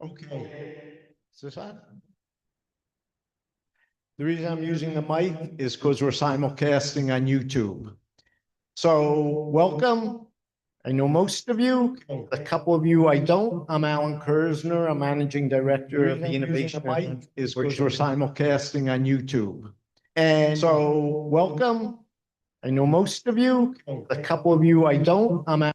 Okay. Is this on? The reason I'm using the mic is because we're simulcasting on YouTube. So welcome. I know most of you, a couple of you I don't. I'm Alan Kersner. I'm Managing Director of the Innovation Mic is because we're simulcasting on YouTube. And so welcome. I know most of you, a couple of you I don't. I'm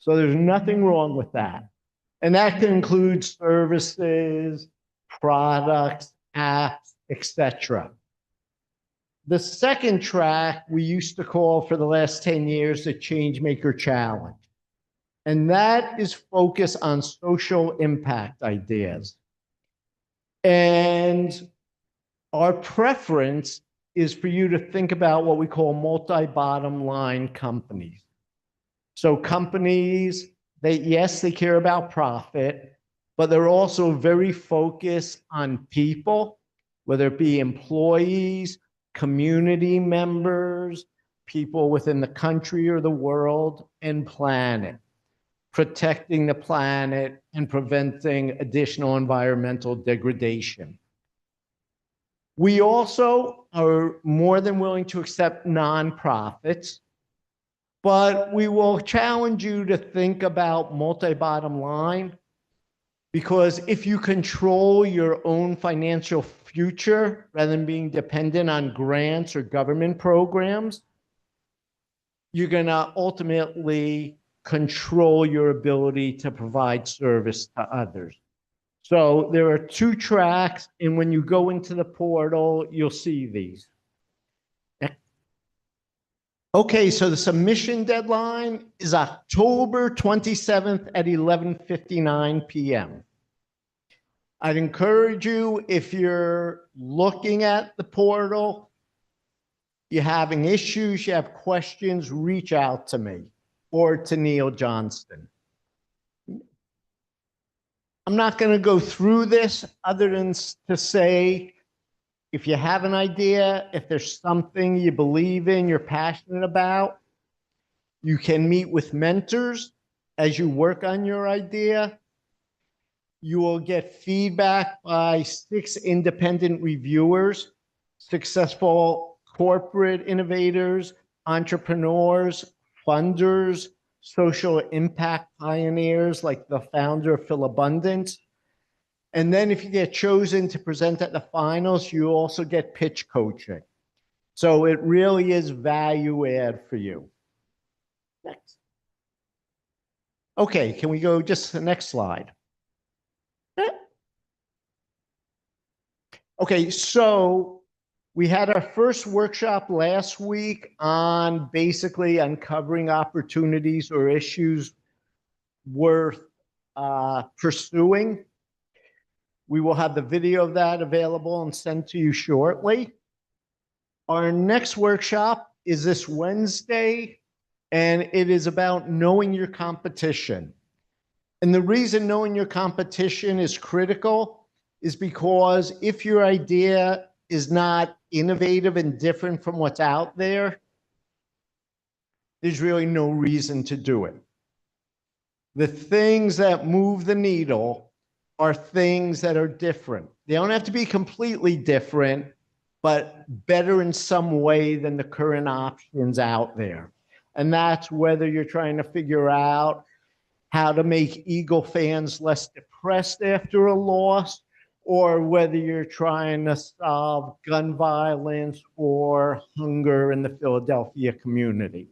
So there's nothing wrong with that. And that can include services, products, apps, etc. The second track we used to call for the last 10 years the Changemaker Challenge. And that is focused on social impact ideas. And our preference is for you to think about what we call multi-bottom line companies. So companies, yes, they care about profit, but they're also very focused on people, whether it be employees, community members, people within the country or the world, and planet, protecting the planet and preventing additional environmental degradation. We also are more than willing to accept nonprofits, but we will challenge you to think about multi-bottom line, because if you control your own financial future rather than being dependent on grants or government programs, you're going to ultimately control your ability to provide service to others. So there are two tracks, and when you go into the portal, you'll see these. Okay, so the submission deadline is October 27th at 11:59 p.m. I'd encourage you, if you're looking at the portal, you're having issues, you have questions, reach out to me or to Neil Johnston. I'm not going to go through this other than to say, if you have an idea, if there's something you believe in, you're passionate about, you can meet with mentors as you work on your idea. You will get feedback by 6 independent reviewers, successful corporate innovators, entrepreneurs, funders, social impact pioneers like the founder of Philabundance. And then if you get chosen to present at the finals, you also get pitch coaching. So it really is value add for you. Next. Okay, can we go just to the next slide? Okay, so we had our first workshop last week on basically uncovering opportunities or issues worth pursuing. We will have the video of that available and sent to you shortly. Our next workshop is this Wednesday, and it is about knowing your competition. And the reason knowing your competition is critical is because if your idea is not innovative and different from what's out there, there's really no reason to do it. The things that move the needle are things that are different. They don't have to be completely different, but better in some way than the current options out there. And that's whether you're trying to figure out how to make Eagle fans less depressed after a loss, or whether you're trying to solve gun violence or hunger in the Philadelphia community.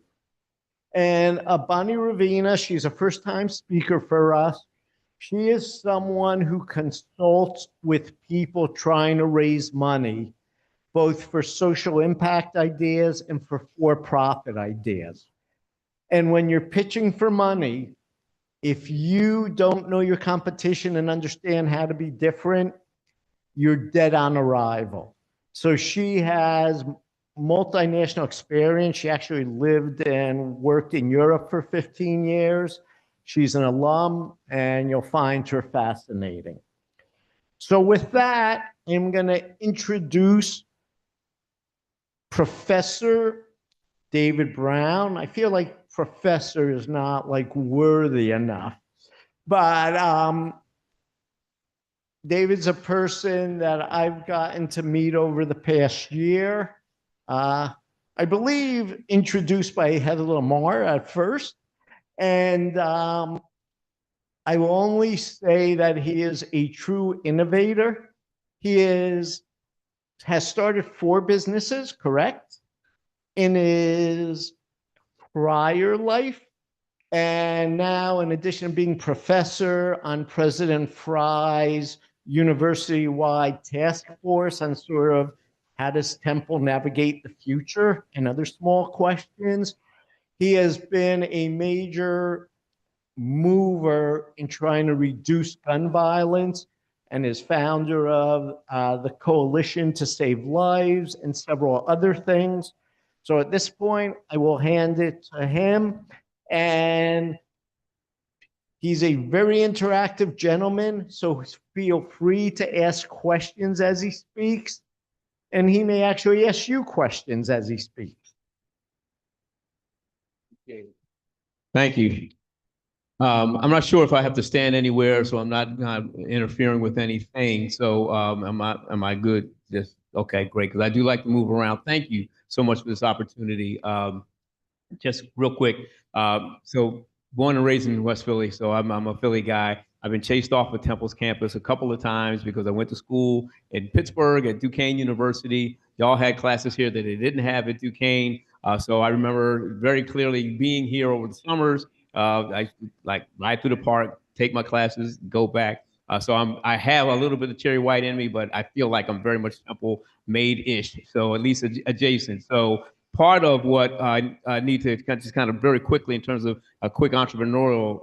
And Bonnie Ravina, she's a first-time speaker for us. She is someone who consults with people trying to raise money, both for social impact ideas and for-profit ideas. And when you're pitching for money, if you don't know your competition and understand how to be different, you're dead on arrival. So she has multinational experience. She actually lived and worked in Europe for 15 years. She's an alum, and you'll find her fascinating. So with that, I'm going to introduce Professor David Brown. I feel like professor is not like worthy enough, but David's a person that I've gotten to meet over the past year. I believe introduced by Heather Lamar at first. And I will only say that he is a true innovator. He has started 4 businesses, correct? In his prior life. And now, in addition to being professor on President Fry's university-wide task force on sort of how does Temple navigate the future and other small questions, he has been a major mover in trying to reduce gun violence and is founder of the Coalition to Save Lives and several other things. So at this point, I will hand it to him. And he's a very interactive gentleman, so feel free to ask questions as he speaks. And he may actually ask you questions as he speaks. Thank you. I'm not sure if I have to stand anywhere, so I'm not interfering with anything. So am I good? Just okay, great. Because I do like to move around. Thank you so much for this opportunity. Just real quick. So born and raised in West Philly, so I'm a Philly guy. I've been chased off of Temple's campus a couple of times because I went to school in Pittsburgh at Duquesne University. Y'all had classes here that they didn't have at Duquesne. So I remember very clearly being here over the summers. I like ride through the park, take my classes, go back. So I have a little bit of Cherry White in me, but I feel like I'm very much Temple made-ish. So at least adjacent. So part of what I need to just kind of very quickly in terms of a quick entrepreneurial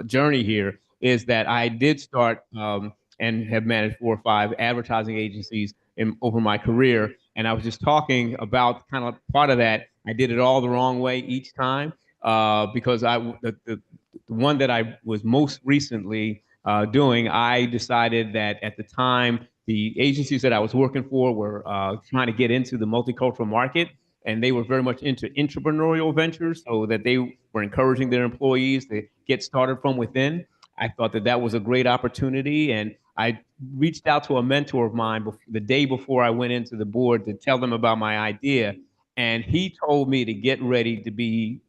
journey here is that I did start and have managed 4 or 5 advertising agencies over my career. And I was just talking about kind of part of that. I did it all the wrong way each time because the one that I was most recently doing, I decided that at the time, the agencies that I was working for were trying to get into the multicultural market, and they were very much into entrepreneurial ventures, so that they were encouraging their employees to get started from within. I thought that that was a great opportunity, and I reached out to a mentor of mine the day before I went into the board to tell them about my idea, and he told me to get ready to be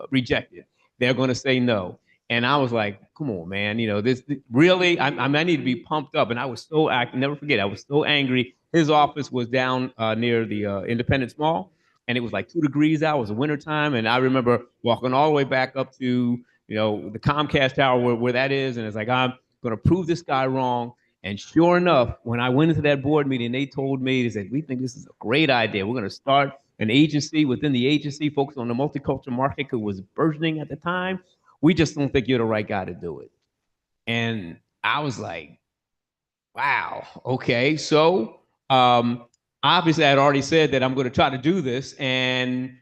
rejected. They're going to say no. And I was like, come on, man, this really, I need to be pumped up. And I was so, I can never forget, I was so angry. His office was down near the Independence Mall, and it was like 2 degrees out. It was the wintertime. And I remember walking all the way back up to, the Comcast Tower where that is. And it's like, I'm going to prove this guy wrong. And sure enough, when I went into that board meeting, they told me, they said, we think this is a great idea. We're going to start an agency within the agency focused on the multicultural market, who was burgeoning at the time. We just don't think you're the right guy to do it. And I was like, wow, okay. So obviously I had already said that I'm going to try to do this. And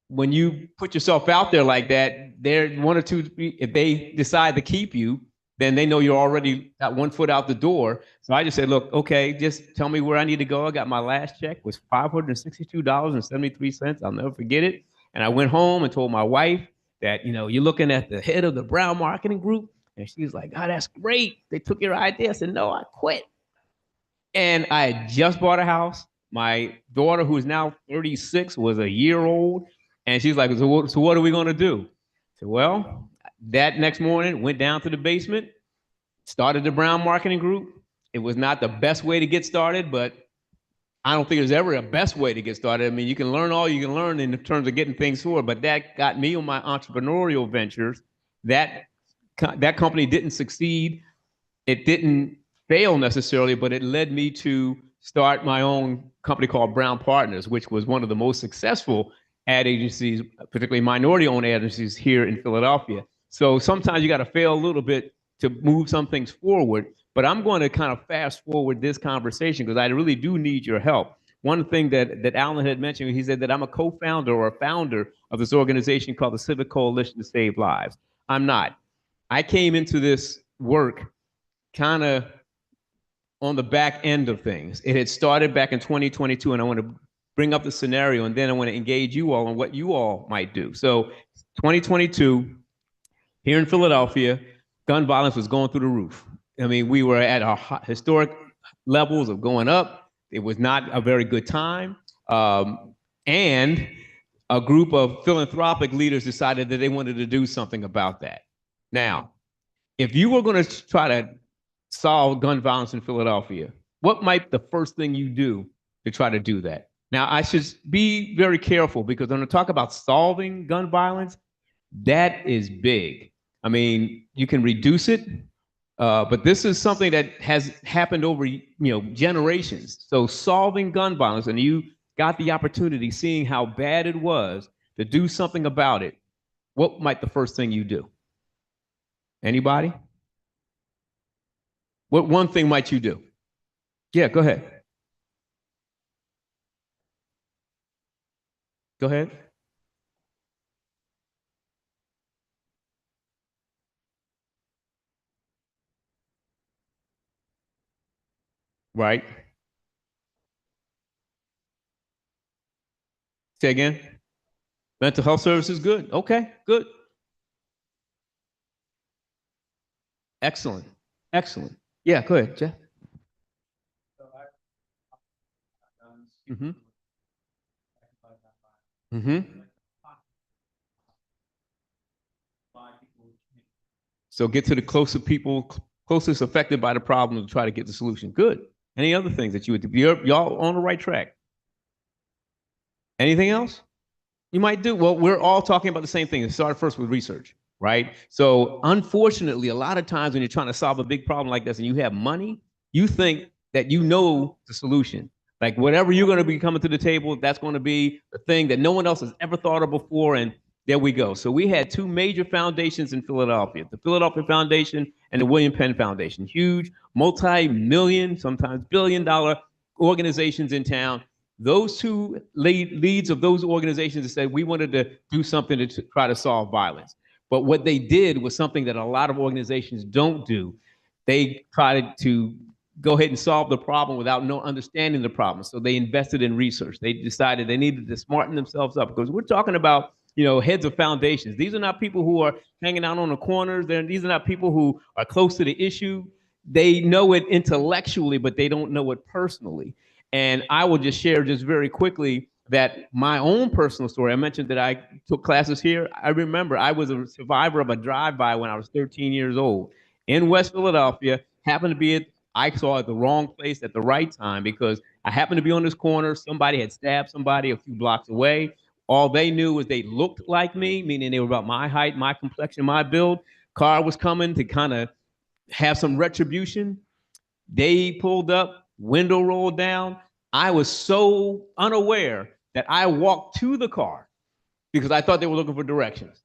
when you put yourself out there like that, they're 1 or 2, if they decide to keep you, then they know you're already got 1 foot out the door. So I just said, look, okay, just tell me where I need to go. I got my last check was $562.73. I'll never forget it. And I went home and told my wife that, you're looking at the head of the Brown marketing group. And she was like, oh, that's great. They took your idea. I said, no, I quit. And I had just bought a house. My daughter, who is now 36, was a year old. And she's like, so what are we going to do? I said, well, that next morning, went down to the basement, started the Brown marketing group. It was not the best way to get started, but I don't think there's ever a best way to get started. I mean, you can learn all you can learn in terms of getting things forward, but that got me on my entrepreneurial ventures. That company didn't succeed. It didn't fail necessarily, but it led me to start my own company called Brown Partners, which was one of the most successful ad agencies, particularly minority-owned agencies here in Philadelphia. So sometimes you got to fail a little bit to move some things forward. But I'm going to kind of fast forward this conversation because I really do need your help. One thing that Alan had mentioned, he said that I'm a co-founder or a founder of this organization called the Civic Coalition to Save Lives. I'm not. I came into this work kind of on the back end of things. It had started back in 2022, and I want to bring up the scenario, and then I want to engage you all on what you all might do. So 2022, here in Philadelphia, gun violence was going through the roof. I mean, we were at our historic levels of going up. It was not a very good time. And a group of philanthropic leaders decided that they wanted to do something about that. Now, if you were going to try to solve gun violence in Philadelphia, what might the first thing you do to try to do that? Now, I should be very careful because when I talk about solving gun violence, that is big. I mean, you can reduce it, but this is something that has happened over generations. So solving gun violence, and you got the opportunity, seeing how bad it was, to do something about it, what might the first thing you do? Anybody? What one thing might you do? Yeah, go ahead. Go ahead. Right. Say again. Mental health services, good. Okay, good. Excellent. Excellent. Yeah, go ahead, Jeff. Mm-hmm. Mm-hmm. So get to the closest people, closest affected by the problem to try to get the solution. Good. Any other things that you would do? Y'all on the right track. Anything else you might do? Well, we're all talking about the same thing. It started first with research, right? So unfortunately, a lot of times when you're trying to solve a big problem like this and you have money, you think that you know the solution. Like whatever you're going to be coming to the table, that's going to be the thing that no one else has ever thought of before. And there we go. So we had two major foundations in Philadelphia, the Philadelphia Foundation and the William Penn Foundation, huge multi-million, sometimes billion-dollar organizations in town. Those two leads of those organizations said we wanted to do something to try to solve violence. But what they did was something that a lot of organizations don't do. They tried to go ahead and solve the problem without no understanding the problem. So they invested in research. They decided they needed to smarten themselves up because we're talking about heads of foundations. These are not people who are hanging out on the corners. These are not people who are close to the issue. They know it intellectually, but they don't know it personally. And I will just share just very quickly that my own personal story, I mentioned that I took classes here. I remember I was a survivor of a drive-by when I was 13 years old in West Philadelphia, happened to be I saw at the wrong place at the right time because I happened to be on this corner. Somebody had stabbed somebody a few blocks away. All they knew was they looked like me, meaning they were about my height, my complexion, my build. Car was coming to kind of have some retribution. They pulled up, window rolled down. I was so unaware that I walked to the car because I thought they were looking for directions.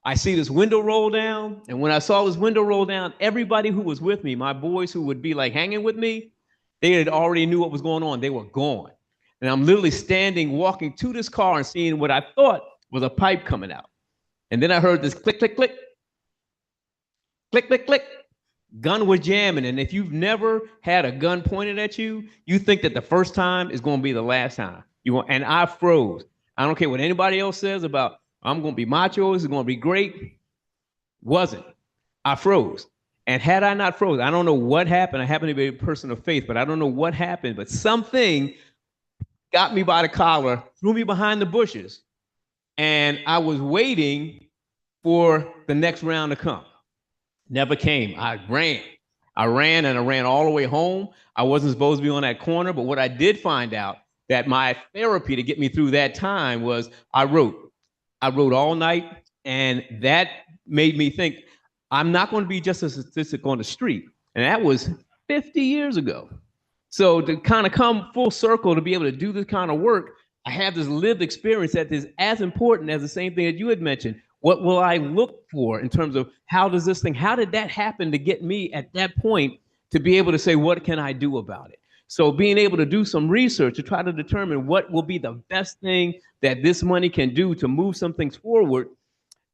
I see this window roll down, and when I saw this window roll down, everybody who was with me, my boys who would be like hanging with me, they had already knew what was going on. They were gone. And I'm literally standing, walking to this car and seeing what I thought was a pipe coming out. And then I heard this click, click, click, click, click, click. Gun was jamming. And if you've never had a gun pointed at you, you think that the first time is going to be the last time. And I froze. I don't care what anybody else says about, I'm going to be macho, this is going to be great. Wasn't. I froze. And had I not frozen, I don't know what happened. I happen to be a person of faith, but I don't know what happened. But something got me by the collar, threw me behind the bushes, and I was waiting for the next round to come. Never came. I ran and I ran all the way home. I wasn't supposed to be on that corner, but what I did find out that my therapy to get me through that time was I wrote. I wrote all night, and that made me think I'm not going to be just a statistic on the street. And that was 50 years ago. So to kind of come full circle to be able to do this kind of work, I have this lived experience that is as important as the same thing that you had mentioned. What will I look for in terms of how did that happen to get me at that point to be able to say, what can I do about it? So being able to do some research to try to determine what will be the best thing that this money can do to move some things forward,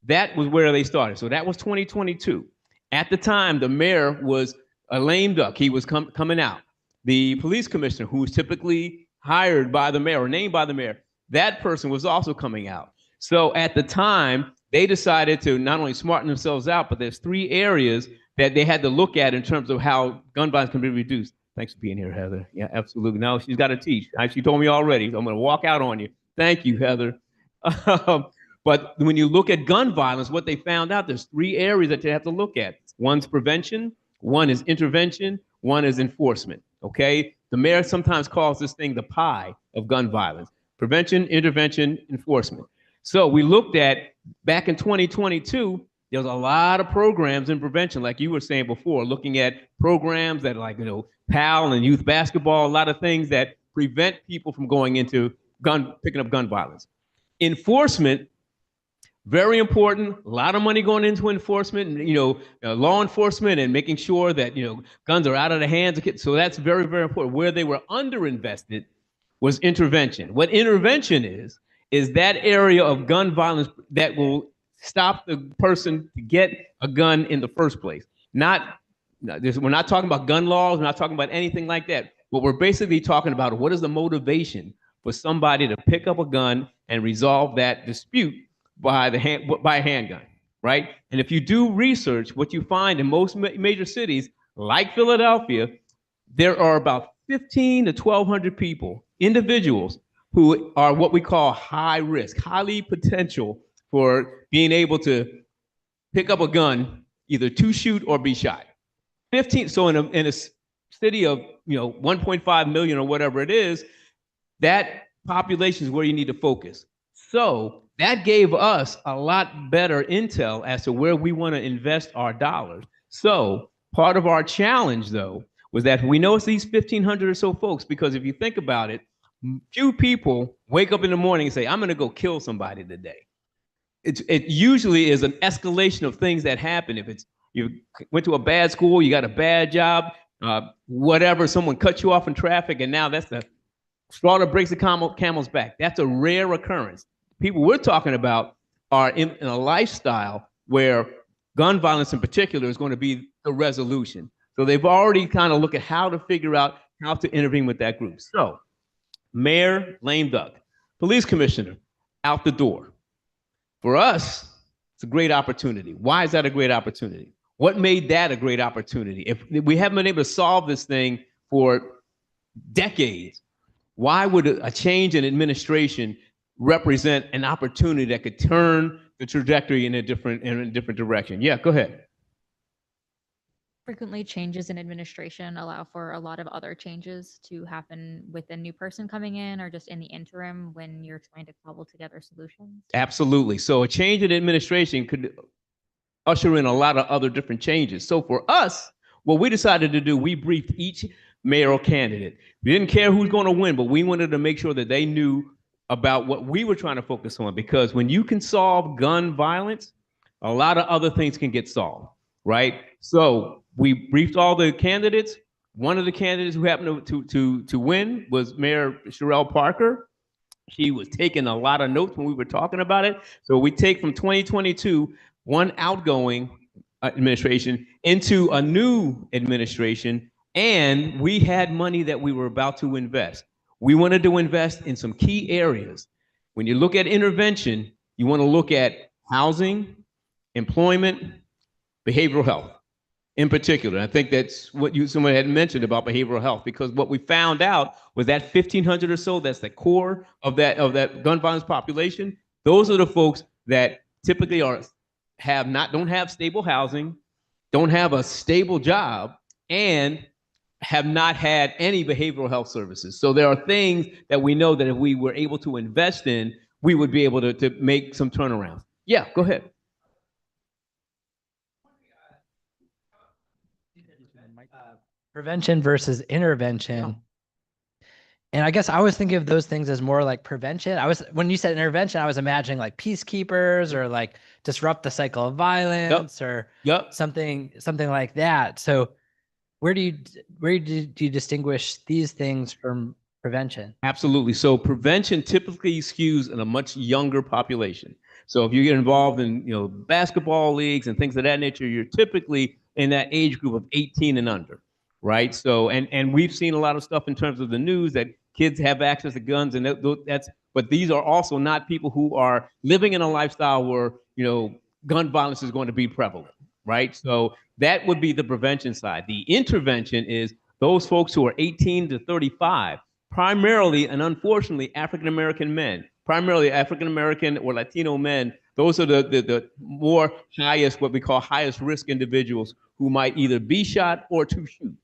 that was where they started. So that was 2022. At the time, the mayor was a lame duck. He was coming out. The police commissioner, who was typically hired by the mayor or named by the mayor, that person was also coming out. So at the time, they decided to not only smarten themselves out, but there's 3 areas that they had to look at in terms of how gun violence can be reduced. Thanks for being here, Heather. Yeah, absolutely. Now she's got to teach. She told me already, so I'm going to walk out on you. Thank you, Heather. But when you look at gun violence, what they found out, there's 3 areas that you have to look at. One's prevention, one is intervention, one is enforcement, okay? The mayor sometimes calls this thing the pie of gun violence. Prevention, intervention, enforcement. So we looked at, back in 2022, there was a lot of programs in prevention, like you were saying before, looking at programs that like, PAL and youth basketball, a lot of things that prevent people from going into picking up gun violence. Enforcement, very important. A lot of money going into enforcement, law enforcement and making sure that, guns are out of the hands of kids. So that's very, very important. Where they were underinvested was intervention. What intervention is that area of gun violence that will stop the person to get a gun in the first place. We're not talking about gun laws. We're not talking about anything like that. What we're basically talking about, what is the motivation for somebody to pick up a gun and resolve that dispute by a handgun, right? And if you do research, what you find in most major cities, like Philadelphia, there are about 15 to 1,200 people, individuals, who are what we call high risk, highly potential for being able to pick up a gun, either to shoot or be shot. 15. So in a city of 1.5 million or whatever it is, that population is where you need to focus. So that gave us a lot better intel as to where we want to invest our dollars. So part of our challenge, though, was that we know it's these 1,500 or so folks, because if you think about it, few people wake up in the morning and say, I'm going to go kill somebody today. It usually is an escalation of things that happen. If it's you went to a bad school, you got a bad job, whatever, someone cut you off in traffic, and now that's the straw that breaks the camel's back. That's a rare occurrence. People we're talking about are in a lifestyle where gun violence in particular is going to be the resolution. So they've already kind of looked at how to figure out how to intervene with that group. So mayor, lame duck. Police commissioner, out the door. For us, it's a great opportunity. Why is that a great opportunity? What made that a great opportunity? If we haven't been able to solve this thing for decades, why would a change in administration represent an opportunity that could turn the trajectory in a different direction? Yeah, go ahead. Frequently, changes in administration allow for a lot of other changes to happen with a new person coming in or just in the interim when you're trying to cobble together solutions. Absolutely. So a change in administration could usher in a lot of other different changes. So for us, what we decided to do, we briefed each mayoral candidate. We didn't care who's going to win, but we wanted to make sure that they knew about what we were trying to focus on, because when you can solve gun violence, a lot of other things can get solved, right? So we briefed all the candidates. One of the candidates who happened to win was Mayor Sherelle Parker. She was taking a lot of notes when we were talking about it. So we take from 2022, one outgoing administration into a new administration, and we had money that we were about to invest. We wanted to invest in some key areas. When you look at intervention, you want to look at housing, employment, behavioral health in particular. I think that's what someone had mentioned about behavioral health, because what we found out was that 1,500 or so, that's the core of that gun violence population. Those are the folks that typically don't have stable housing, don't have a stable job, and have not had any behavioral health services. So there are things that we know that if we were able to invest in, we would be able to make some turnarounds. Yeah, go ahead. Prevention versus intervention. And I guess I was thinking of those things as more like prevention. When you said intervention, I was imagining like peacekeepers or like disrupt the cycle of violence or something like that. So where do you distinguish these things from prevention? Absolutely. So prevention typically skews in a much younger population. So if you get involved in, basketball leagues and things of that nature, you're typically in that age group of 18 and under, right? So, and we've seen a lot of stuff in terms of the news that kids have access to guns, and but these are also not people who are living in a lifestyle where, gun violence is going to be prevalent, right? So that would be the prevention side. The intervention is those folks who are 18 to 35, primarily and unfortunately African-American men, primarily African-American or Latino men. Those are the more highest, what we call highest risk individuals who might either be shot or to shoot,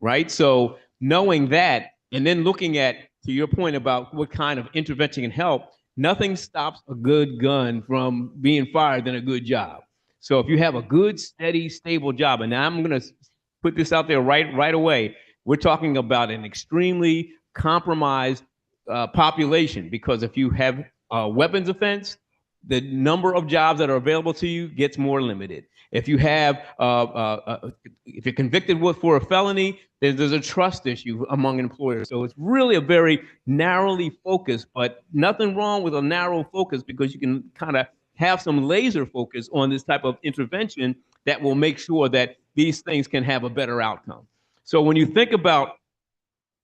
right? So knowing that, and then looking at, to your point about what kind of intervention can help, nothing stops a good gun from being fired than a good job. So if you have a good, steady, stable job, and I'm going to put this out there right away, we're talking about an extremely compromised population, because if you have a weapons offense, the number of jobs that are available to you gets more limited. If you have, if you're convicted for a felony, there's a trust issue among employers. So it's really a very narrowly focused, but nothing wrong with a narrow focus, because you can kind of have some laser focus on this type of intervention that will make sure that these things can have a better outcome. So when you think about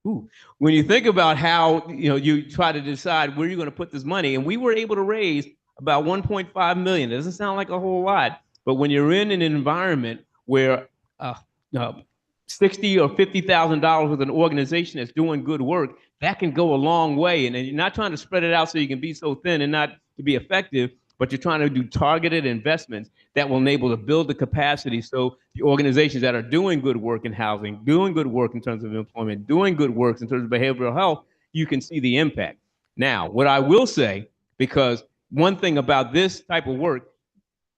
how, you try to decide where you're going to put this money, and we were able to raise about 1.5 million. It doesn't sound like a whole lot, but when you're in an environment where $60,000 or $50,000 with an organization that's doing good work, that can go a long way. And you're not trying to spread it out so you can be so thin and not to be effective, but you're trying to do targeted investments that will enable to build the capacity, so the organizations that are doing good work in housing, doing good work in terms of employment, doing good work in terms of behavioral health, you can see the impact. Now, what I will say, because one thing about this type of work,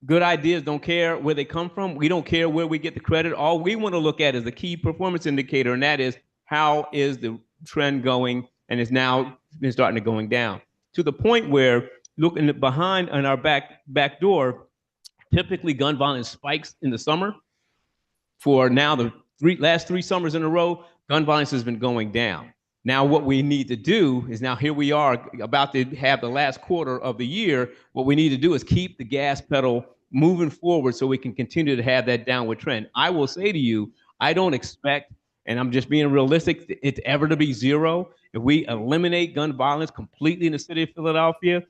good ideas don't care where they come from. We don't care where we get the credit. All we want to look at is the key performance indicator, and that is, how is the trend going, and it's now been starting to going down to the point where, looking behind on our back door, typically gun violence spikes in the summer. For now, the last three summers in a row, gun violence has been going down. Now, what we need to do is, now here we are about to have the last quarter of the year. What we need to do is keep the gas pedal moving forward so we can continue to have that downward trend. I will say to you, I don't expect, and I'm just being realistic, it ever to be zero. If we eliminate gun violence completely in the city of Philadelphia,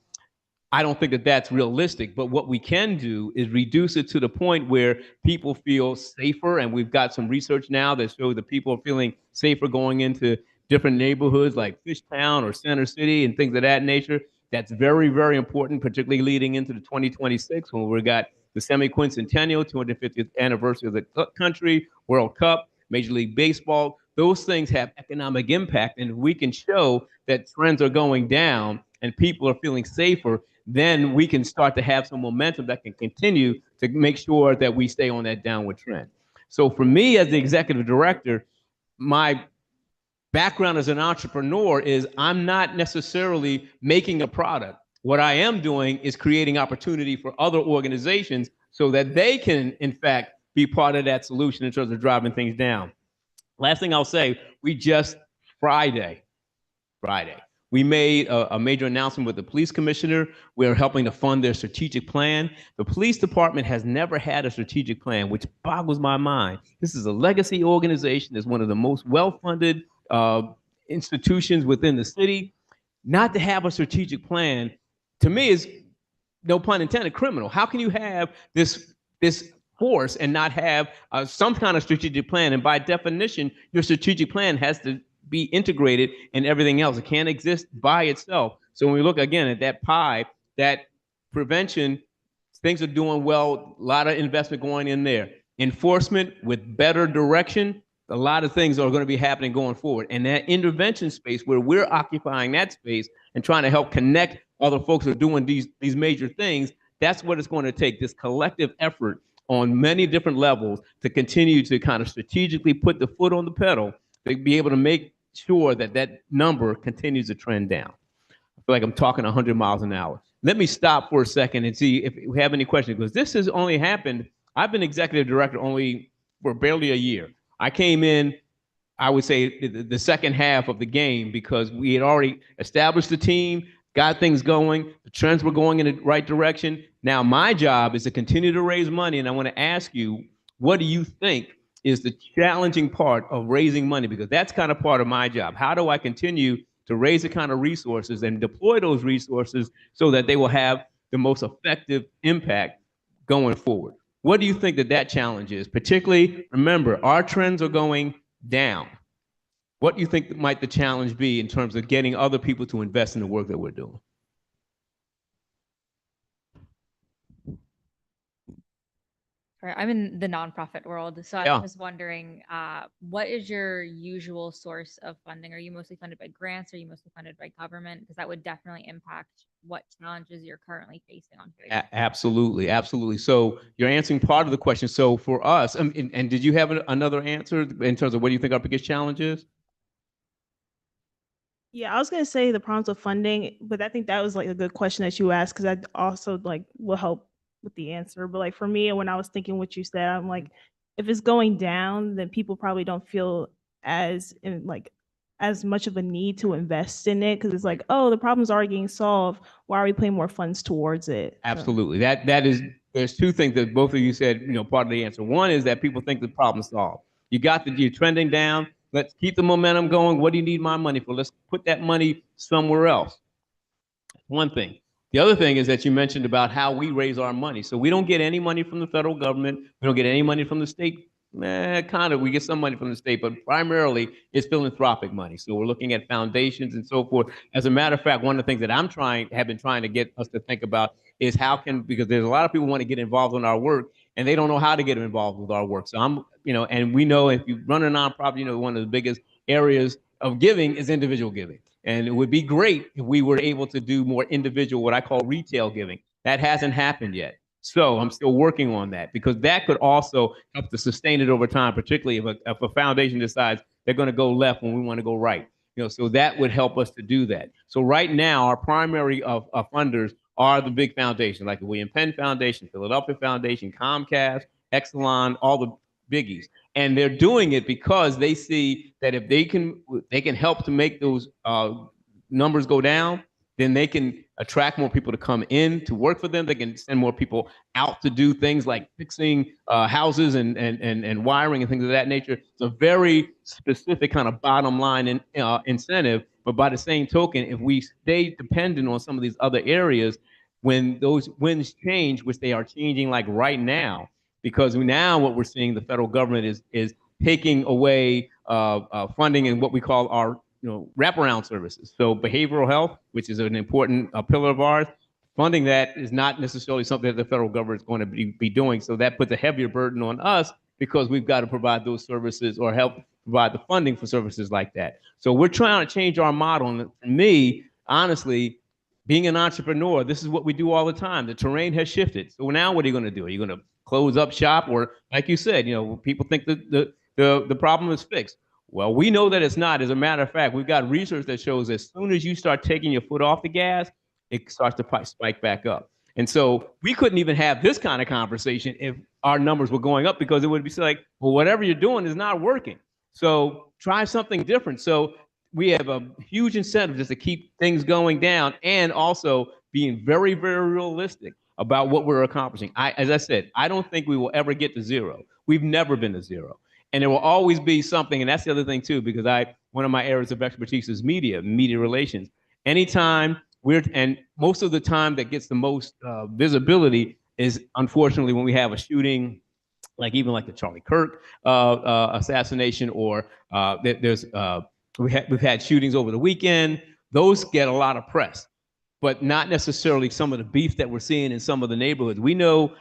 I don't think that that's realistic, but what we can do is reduce it to the point where people feel safer. And we've got some research now that shows that people are feeling safer going into different neighborhoods like Fishtown or Center City and things of that nature. That's very, very important, particularly leading into the 2026, when we got the semi-quincentennial, 250th anniversary of the country, World Cup, Major League Baseball. Those things have economic impact, and we can show that trends are going down and people are feeling safer, then we can start to have some momentum that can continue to make sure that we stay on that downward trend. So for me as the executive director, my background as an entrepreneur is I'm not necessarily making a product. What I am doing is creating opportunity for other organizations so that they can, in fact, be part of that solution in terms of driving things down. Last thing I'll say, we just Friday, we made a major announcement with the police commissioner. We're helping to fund their strategic plan. The police department has never had a strategic plan, which boggles my mind. This is a legacy organization. It's one of the most well-funded institutions within the city. not to have a strategic plan, to me, is, no pun intended, criminal. How can you have this force and not have some kind of strategic plan? And by definition, your strategic plan has to be integrated in everything else. It can't exist by itself. So when we look again at that pie, that prevention, things are doing well, a lot of investment going in there. Enforcement with better direction, a lot of things are going to be happening going forward. And that intervention space where we're occupying that space and trying to help connect other folks who are doing these major things, that's what it's going to take, this collective effort on many different levels to continue to kind of strategically put the foot on the pedal to be able to make sure that that number continues to trend down. I feel like I'm talking 100 miles an hour. Let me stop for a second and see if we have any questions, because this has only happened. I've been executive director only for barely a year. I came in, I would say, the second half of the game, because we had already established the team, got things going, the trends were going in the right direction. Now my job is to continue to raise money, and I want to ask you, what do you think is the challenging part of raising money? Because that's kind of part of my job. How do I continue to raise the kind of resources and deploy those resources so that they will have the most effective impact going forward? What do you think that challenge is? Particularly, remember, our trends are going down. What do you think might the challenge be in terms of getting other people to invest in the work that we're doing? I'm in the nonprofit world, so Yeah. I'm just wondering, what is your usual source of funding? Are you mostly funded by grants? Are you mostly funded by government? Because that would definitely impact what challenges you're currently facing on here. Absolutely, absolutely. So you're answering part of the question. So for us, and did you have another answer in terms of what do you think our biggest challenge is? Yeah, I was gonna say the problems with funding, but I think that was like a good question that you asked, because that also like will help with the answer. But like for me, when I was thinking what you said, I'm like, if it's going down, then people probably don't feel like as much of a need to invest in it, because it's like, oh, the problem's already getting solved. Why are we putting more funds towards it? So- Absolutely. That is, there's two things that both of you said, part of the answer. One is that people think the problem's solved. You're trending down. Let's keep the momentum going. What do you need my money for? Let's put that money somewhere else. One thing. The other thing is that you mentioned about how we raise our money. So we don't get any money from the federal government. We don't get any money from the state. Kind of, we get some money from the state, but primarily it's philanthropic money. So we're looking at foundations and so forth. As a matter of fact, one of the things that have been trying to get us to think about is because there's a lot of people who want to get involved in our work and they don't know how to get involved with our work. So and we know if you run a nonprofit, one of the biggest areas of giving is individual giving. And it would be great if we were able to do more individual, what I call retail giving. That hasn't happened yet. So I'm still working on that, because that could also help to sustain it over time, particularly if a foundation decides they're going to go left when we want to go right. So that would help us to do that. So right now, our primary funders are the big foundations, like the William Penn Foundation, Philadelphia Foundation, Comcast, Exelon, all the biggies. And they're doing it because they see that if they can help to make those numbers go down, then they can attract more people to come in to work for them. They can send more people out to do things like fixing houses and wiring and things of that nature. It's a very specific kind of bottom line incentive. But by the same token, if we stay dependent on some of these other areas, when those winds change, which they are changing like right now, because now what we're seeing, the federal government is taking away funding in what we call our wraparound services. So behavioral health, which is an important pillar of ours, funding that is not necessarily something that the federal government is going to be doing. So that puts a heavier burden on us, because we've got to provide those services or help provide the funding for services like that. So we're trying to change our model. And for me, honestly, being an entrepreneur, this is what we do all the time. The terrain has shifted. So now what are you going to do? Are you going to close up shop? Or like you said, people think that the problem is fixed. Well, we know that it's not. As a matter of fact, we've got research that shows as soon as you start taking your foot off the gas, it starts to spike back up. And so we couldn't even have this kind of conversation if our numbers were going up, because it would be like, well, whatever you're doing is not working. So try something different. So we have a huge incentive just to keep things going down, and also being very, very realistic about what we're accomplishing. As I said, I don't think we will ever get to zero. We've never been to zero. And there will always be something, and that's the other thing too, because one of my areas of expertise is media relations. anytime and most of the time that gets the most visibility is unfortunately when we have a shooting, like even like the Charlie Kirk assassination, or we've had shootings over the weekend. Those get a lot of press, but not necessarily some of the beef that we're seeing in some of the neighborhoods. We know,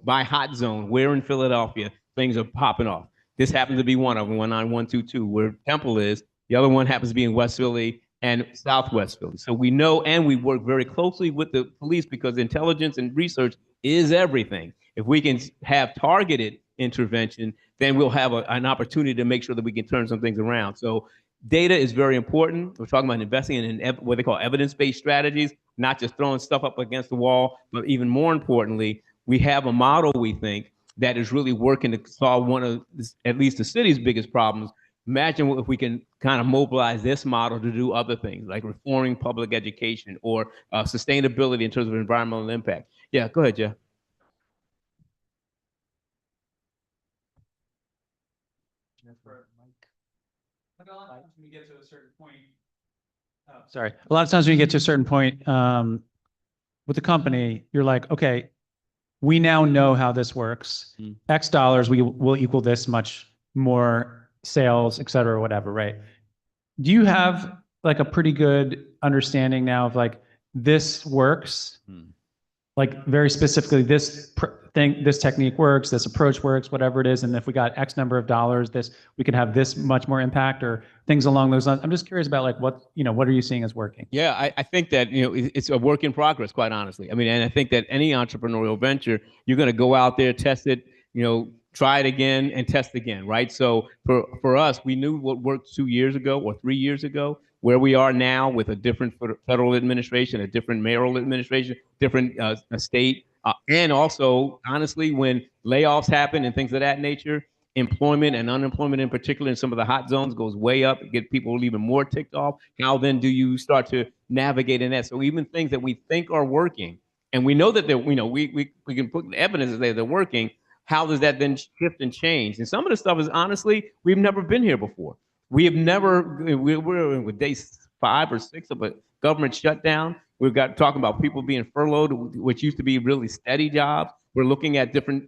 by hot zone, where in Philadelphia things are popping off. This happens to be one of them, 19122, where Temple is. The other one happens to be in West Philly and Southwest Philly. So we know, and we work very closely with the police because intelligence and research is everything. If we can have targeted intervention, then we'll have an opportunity to make sure that we can turn some things around. So data is very important. We're talking about investing in what they call evidence-based strategies, not just throwing stuff up against the wall, but even more importantly, we have a model, we think, that is really working to solve one of, at least the city's biggest problems. Imagine if we can kind of mobilize this model to do other things, like reforming public education or sustainability in terms of environmental impact. Yeah, go ahead, Jeff. A lot of times when you get to a certain point, a lot of times when you get to a certain point with the company, you're like, okay, we now know how this works. X dollars will equal this much more sales, et cetera, or whatever, right? Do you have like a pretty good understanding now of like this works? Like very specifically, this technique works, this approach works, whatever it is, and if we got X number of dollars, we could have this much more impact, or things along those lines. I'm just curious about like what are you seeing as working? Yeah, I think that it's a work in progress, quite honestly. I mean, and I think that any entrepreneurial venture, you're going to go out there, test it, try it again, and test again, right? So for us, we knew what worked 2 years ago or 3 years ago. Where we are now with a different federal administration, a different mayoral administration, different state, and also, honestly, when layoffs happen and things of that nature, employment and unemployment in particular in some of the hot zones goes way up, get people even more ticked off. How then do you start to navigate in that? So even things that we think are working, and we know that they're, we can put evidence that they're working, how does that then shift and change? And some of the stuff is, honestly, we've never been here before. We have never, we're with day 5 or 6 of a government shutdown. We've got talking about people being furloughed, which used to be really steady jobs. We're looking at different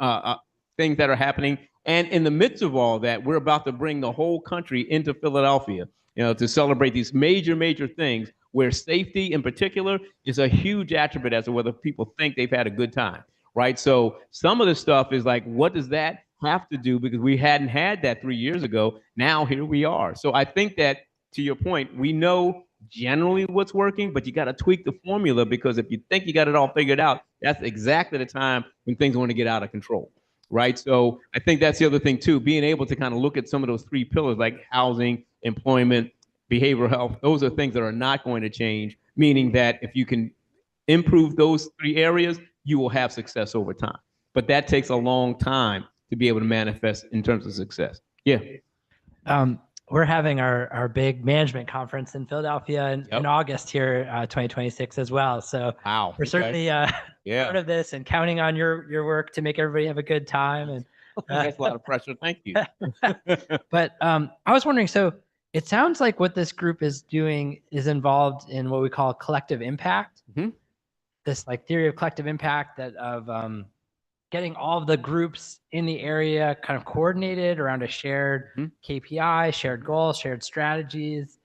things that are happening. And in the midst of all that, we're about to bring the whole country into Philadelphia, to celebrate these major, major things where safety in particular is a huge attribute as to whether people think they've had a good time, right? So some of the stuff is like, what does that have to do, because we hadn't had that 3 years ago. Now here we are. So I think that, to your point, we know generally what's working, but you got to tweak the formula, because if you think you got it all figured out, that's exactly the time when things want to get out of control, right? So I think that's the other thing too, being able to kind of look at some of those 3 pillars like housing, employment, behavioral health. Those are things that are not going to change, meaning that if you can improve those 3 areas, you will have success over time. But that takes a long time to be able to manifest in terms of success. Yeah. We're having our big management conference in Philadelphia in August here, 2026 as well. So we're certainly part of this and counting on your work to make everybody have a good time. And that's a lot of pressure. Thank you. But I was wondering, so it sounds like what this group is doing is involved in what we call collective impact. This like theory of collective impact that of getting all of the groups in the area kind of coordinated around a shared KPI, shared goals, shared strategies,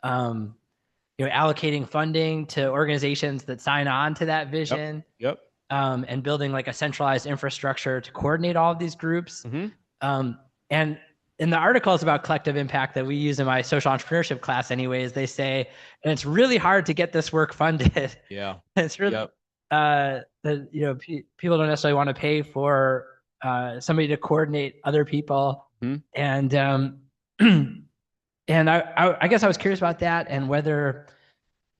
allocating funding to organizations that sign on to that vision. And building like a centralized infrastructure to coordinate all of these groups. And in the articles about collective impact that we use in my social entrepreneurship class anyways, they say, and it's really hard to get this work funded. It's really, people don't necessarily want to pay for somebody to coordinate other people. And I guess I was curious about that, and whether,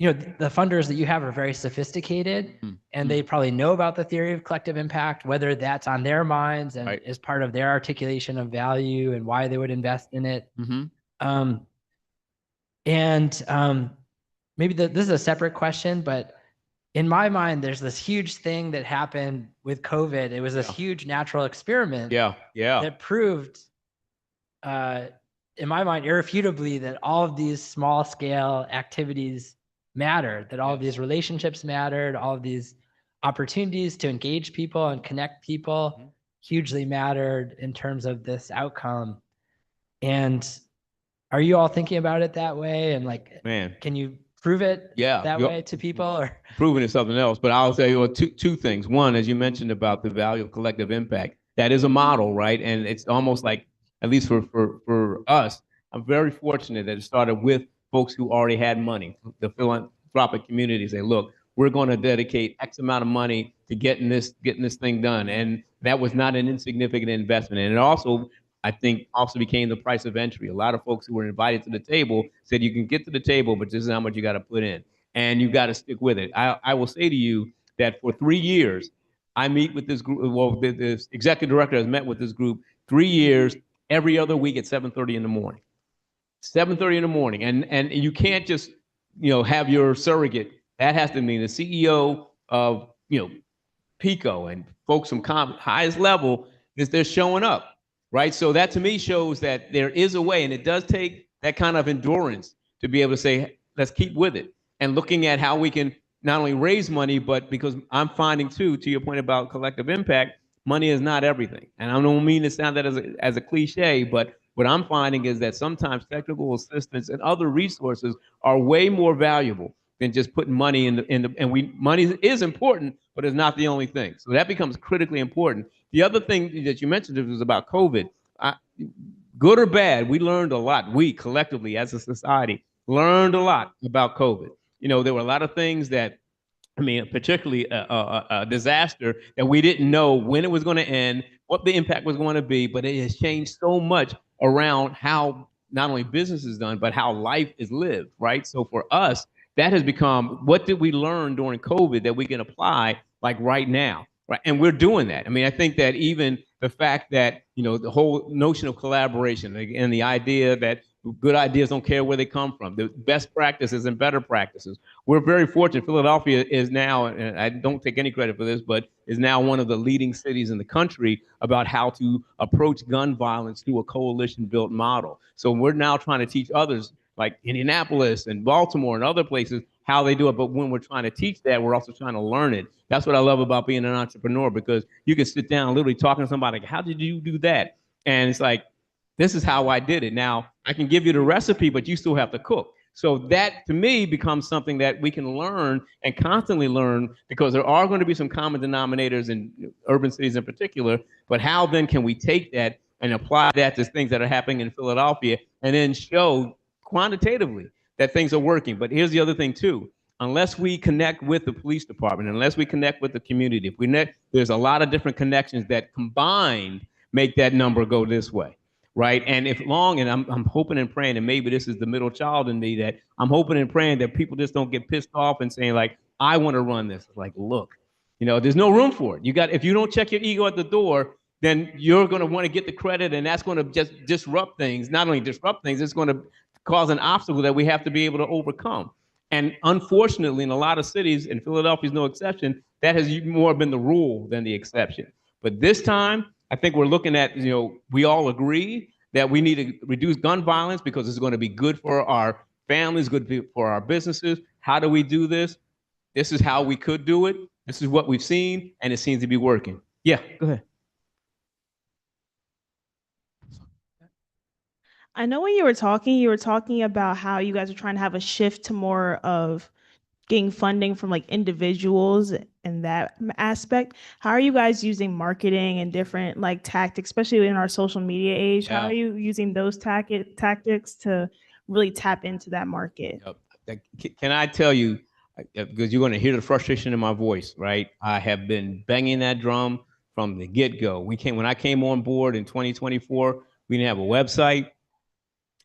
the funders that you have are very sophisticated and they probably know about the theory of collective impact, whether that's on their minds and is part of their articulation of value and why they would invest in it. Maybe this is a separate question, but in my mind, there's this huge thing that happened with COVID. It was this huge natural experiment that proved, in my mind, irrefutably that all of these small scale activities mattered, that all of these relationships mattered, all of these opportunities to engage people and connect people hugely mattered in terms of this outcome. And are you all thinking about it that way? And like, Man, can you prove it yeah, that way to people? Or proving is something else. But I'll say two things. One, as you mentioned about the value of collective impact, that is a model, right? And it's almost like, at least for us, I'm very fortunate that it started with folks who already had money. The philanthropic community say, look, we're going to dedicate X amount of money to getting this thing done. And that was not an insignificant investment. And it also, I think, also became the price of entry. A lot of folks who were invited to the table said, you can get to the table, but this is how much you got to put in. And you got to stick with it. I will say to you that for 3 years, I meet with this group. Well, this executive director has met with this group 3 years, every other week at 7:30 in the morning. 7:30 in the morning, and you can't just have your surrogate. That has to mean the CEO of Pico and folks from highest level is they're showing up, right? So that to me shows that there is a way, and it does take that kind of endurance to be able to say, let's keep with it, and looking at how we can not only raise money, but because I'm finding too, to your point about collective impact, money is not everything. And I don't mean to sound that as a cliche, but what I'm finding is that sometimes technical assistance and other resources are way more valuable than just putting money money is important, but it's not the only thing. So that becomes critically important. The other thing that you mentioned was about COVID. Good or bad, we learned a lot. We collectively as a society learned a lot about COVID. There were a lot of things that, particularly a disaster that we didn't know when it was going to end, what the impact was going to be, but it has changed so much around how not only business is done, but how life is lived, right? So for us, that has become, what did we learn during COVID that we can apply like right now, right? And we're doing that. I think that even the fact that, the whole notion of collaboration and the idea that good ideas don't care where they come from, the best practices and better practices. We're very fortunate. Philadelphia is now, and I don't take any credit for this, but is now one of the leading cities in the country about how to approach gun violence through a coalition-built model. So we're now trying to teach others like Indianapolis and Baltimore and other places how they do it. But when we're trying to teach that, we're also trying to learn it. That's what I love about being an entrepreneur, because you can sit down and literally talking to somebody, how did you do that? And it's like, this is how I did it. Now, I can give you the recipe, but you still have to cook. So that, to me, becomes something that we can learn and constantly learn, because there are going to be some common denominators in urban cities in particular. But how then can we take that and apply that to things that are happening in Philadelphia and then show quantitatively that things are working? But here's the other thing, too. Unless we connect with the police department, unless we connect with the community, there's a lot of different connections that combined make that number go this way. Right. And I'm hoping and praying, and maybe this is the middle child in me, that I'm hoping and praying that people just don't get pissed off and saying like, I want to run this. Like, look, there's no room for it. If you don't check your ego at the door, then you're going to want to get the credit, and that's going to just disrupt things. Not only disrupt things, it's going to cause an obstacle that we have to be able to overcome. And unfortunately, in a lot of cities, and Philadelphia is no exception, that has more been the rule than the exception. But this time, I think we're looking at, we all agree that we need to reduce gun violence because it's going to be good for our families, good for our businesses. How do we do this? This is how we could do it. This is what we've seen, and it seems to be working. Yeah, go ahead. I know when you were talking about how you guys are trying to have a shift to more of getting funding from like individuals in that aspect. How are you guys using marketing and different like tactics, especially in our social media age? Yeah. How are you using those tactics to really tap into that market? Can I tell you, because you're going to hear the frustration in my voice, right? I have been banging that drum from the get-go. When I came on board in 2024, we didn't have a website.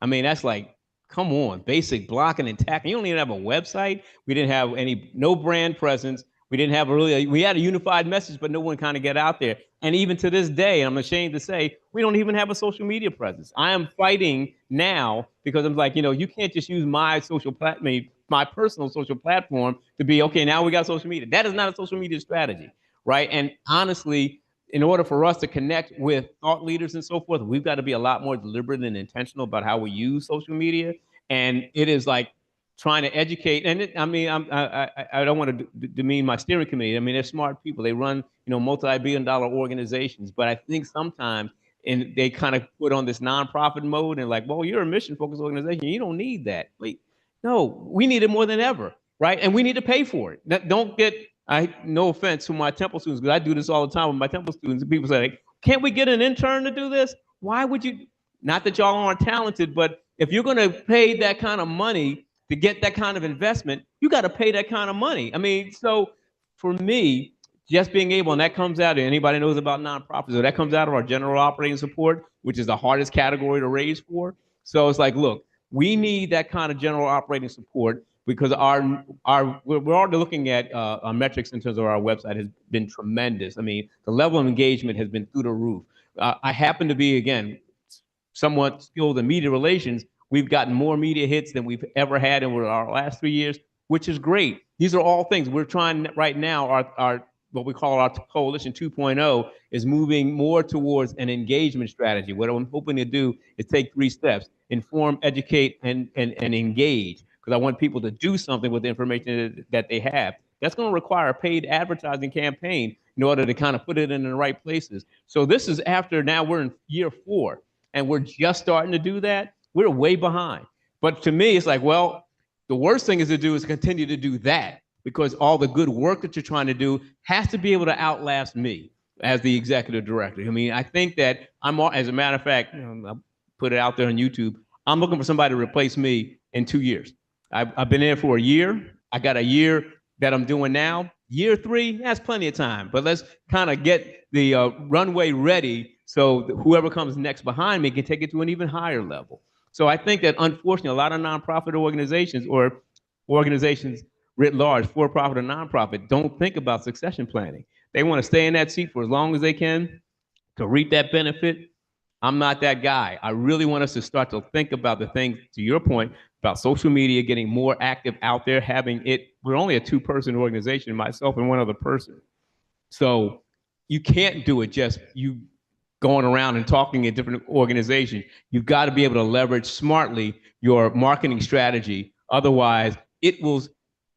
That's like, come on, basic blocking and tackling. You don't even have a website. We didn't have no brand presence. We didn't have we had a unified message, but no one kind of get out there. And even to this day, I'm ashamed to say, we don't even have a social media presence. I am fighting now because I'm like, you can't just use my my personal social platform to be, okay, now we got social media. That is not a social media strategy, right? And honestly, in order for us to connect with thought leaders and so forth, we've got to be a lot more deliberate and intentional about how we use social media. And it is like, trying to educate. And I mean, I don't want to demean my steering committee. I mean, they're smart people. They run, multi-billion-dollar organizations. But I think sometimes, and they kind of put on this nonprofit mode and like, well, you're a mission-focused organization. You don't need that. Wait, no, we need it more than ever, right? And we need to pay for it. Don't get, no offense to my Temple students, because I do this all the time with my Temple students. And people say, like, can't we get an intern to do this? Why would you? Not that y'all aren't talented, but if you're going to pay that kind of money to get that kind of investment, you got to pay that kind of money. I mean, so for me, just being able, and that comes out of, anybody knows about nonprofits, so that comes out of our general operating support, which is the hardest category to raise for. So it's like, look, we need that kind of general operating support because we're already looking at our metrics in terms of our website has been tremendous. I mean, the level of engagement has been through the roof. I happen to be, again, somewhat skilled in media relations. We've gotten more media hits than we've ever had in our last 3 years, which is great. These are all things we're trying right now. Our what we call our coalition 2.0 is moving more towards an engagement strategy. What I'm hoping to do is take 3 steps: inform, educate, and engage. Because I want people to do something with the information that they have. That's going to require a paid advertising campaign in order to kind of put it in the right places. So this is after, now we're in year 4. And we're just starting to do that. We're way behind. But to me, it's like, well, the worst thing is to do is continue to do that, because all the good work that you're trying to do has to be able to outlast me as the executive director. I mean, I think that as a matter of fact, I put it out there on YouTube, I'm looking for somebody to replace me in 2 years. I've been in for a year. I got a year that I'm doing now. Year 3, that's plenty of time. But let's kind of get the runway ready so whoever comes next behind me can take it to an even higher level. So I think that, unfortunately, a lot of nonprofit organizations, or organizations writ large, for-profit or nonprofit, don't think about succession planning. They want to stay in that seat for as long as they can to reap that benefit. I'm not that guy. I really want us to start to think about the things, to your point, about social media, getting more active out there, having it. We're only a 2-person organization, myself and one other person. So you can't do it just you going around and talking at different organizations. You've got to be able to leverage smartly your marketing strategy. Otherwise, it will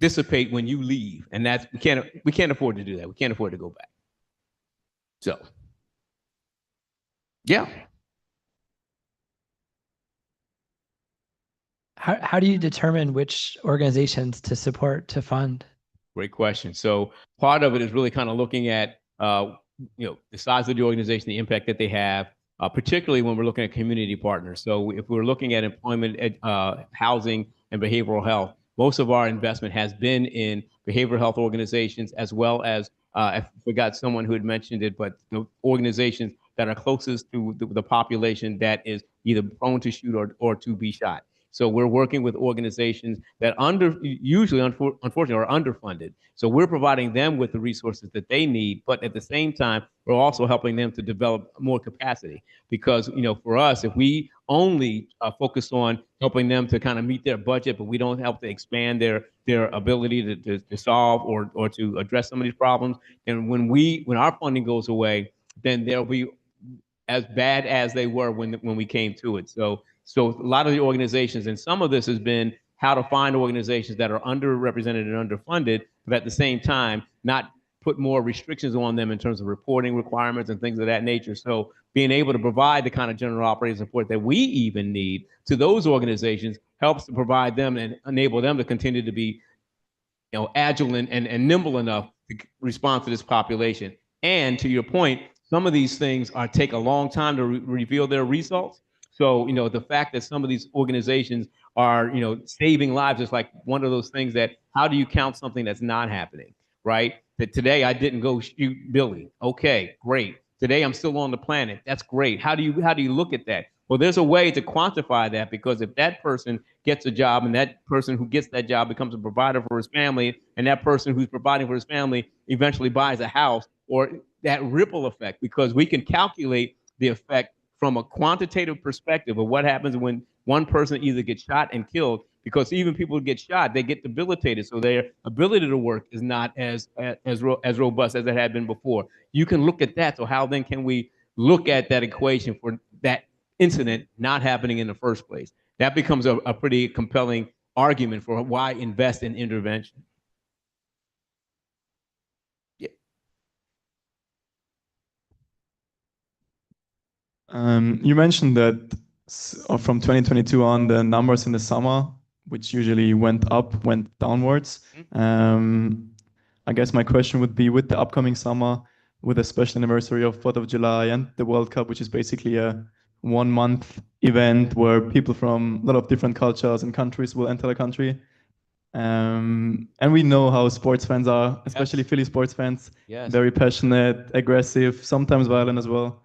dissipate when you leave. And that's, we can't afford to do that. We can't afford to go back. So, yeah. How do you determine which organizations to support, to fund? Great question. So part of it is really kind of looking at, the size of the organization, the impact that they have, particularly when we're looking at community partners. So if we're looking at employment, housing, and behavioral health, most of our investment has been in behavioral health organizations, as well as, I forgot someone who had mentioned it, but organizations that are closest to the population that is either prone to shoot or to be shot. So we're working with organizations that usually, unfortunately, are underfunded. So we're providing them with the resources that they need, but at the same time, we're also helping them to develop more capacity. Because, for us, if we only focus on helping them to kind of meet their budget, but we don't help to expand their ability to solve or to address some of these problems, then when our funding goes away, then they'll be as bad as they were when we came to it. So a lot of the organizations, and some of this has been how to find organizations that are underrepresented and underfunded, but at the same time, not put more restrictions on them in terms of reporting requirements and things of that nature. So being able to provide the kind of general operating support that we even need to those organizations helps to provide them and enable them to continue to be, agile and nimble enough to respond to this population. And to your point, some of these things take a long time to reveal their results. So, the fact that some of these organizations are, saving lives is like one of those things that, how do you count something that's not happening, right? That today I didn't go shoot Billy. Okay, great. Today I'm still on the planet. That's great. How do you look at that? Well, there's a way to quantify that, because if that person gets a job and that person who gets that job becomes a provider for his family, and that person who's providing for his family eventually buys a house, or that ripple effect, because we can calculate the effect from a quantitative perspective of what happens when one person either gets shot and killed, because even people who get shot, they get debilitated. So their ability to work is not as robust as it had been before. You can look at that. So how then can we look at that equation for that incident not happening in the first place? That becomes a pretty compelling argument for why invest in intervention. You mentioned that from 2022 on, the numbers in the summer, which usually went up, went downwards. I guess my question would be, with the upcoming summer, with a special anniversary of 4th of July and the World Cup, which is basically a 1 month event where people from a lot of different cultures and countries will enter the country. And we know how sports fans are, especially Philly sports fans. Yes. Very passionate, aggressive, sometimes violent as well.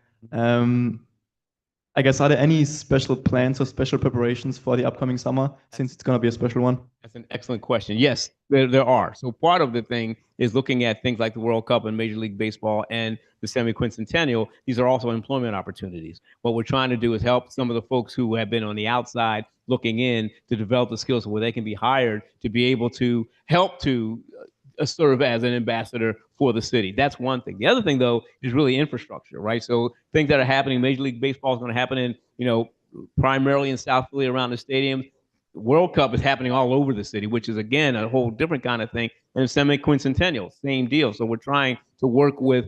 I guess, are there any special plans or special preparations for the upcoming summer, since it's going to be a special one? That's an excellent question. Yes, there are. So part of the thing is looking at things like the World Cup and Major League Baseball and the semi-quincentennial. These are also employment opportunities. What we're trying to do is help some of the folks who have been on the outside looking in to develop the skills where they can be hired to be able to help to serve as an ambassador for the city. That's one thing. The other thing, though, is really infrastructure, right? So things that are happening, Major League Baseball is going to happen in, primarily in South Philly around the stadium. The World Cup is happening all over the city, which is, again, a whole different kind of thing. And the semi-quincentennial, same deal. So we're trying to work with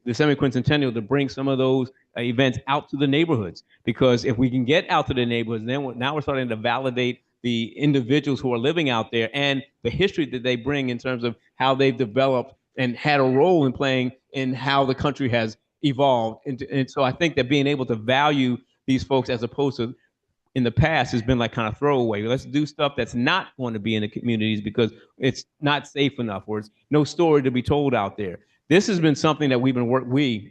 the semi-quincentennial to bring some of those events out to the neighborhoods. Because if we can get out to the neighborhoods, then now we're starting to validate the individuals who are living out there and the history that they bring in terms of how they've developed and had a role in playing in how the country has evolved. And so I think that being able to value these folks as opposed to in the past has been like kind of throwaway. Let's do stuff that's not going to be in the communities because it's not safe enough or it's no story to be told out there. This has been something that we've been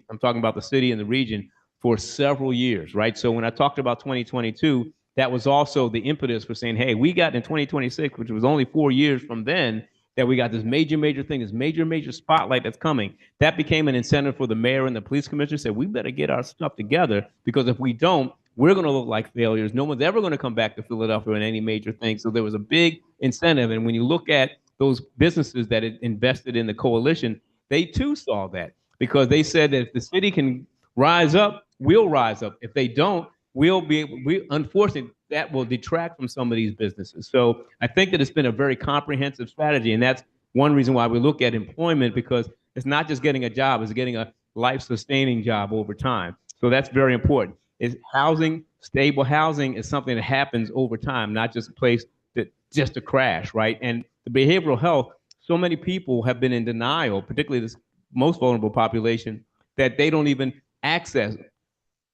I'm talking about the city and the region, for several years, right? So when I talked about 2022, that was also the impetus for saying, hey, we got in 2026, which was only 4 years from then, that we got this major thing, this major spotlight that's coming. That became an incentive for the mayor and the police commissioner. Said, we better get our stuff together, because if we don't, we're going to look like failures. No one's ever going to come back to Philadelphia in any major thing. So there was a big incentive. And when you look at those businesses that had invested in the coalition, they too saw that, because they said that if the city can rise up, we'll rise up. If they don't, unfortunately, that will detract from some of these businesses. So I think that it's been a very comprehensive strategy. And that's one reason why we look at employment, because it's not just getting a job, it's getting a life-sustaining job over time. So that's very important. Is housing, stable housing is something that happens over time, not just a place that just to crash, right? And the behavioral health, so many people have been in denial, particularly this most vulnerable population, that they don't even access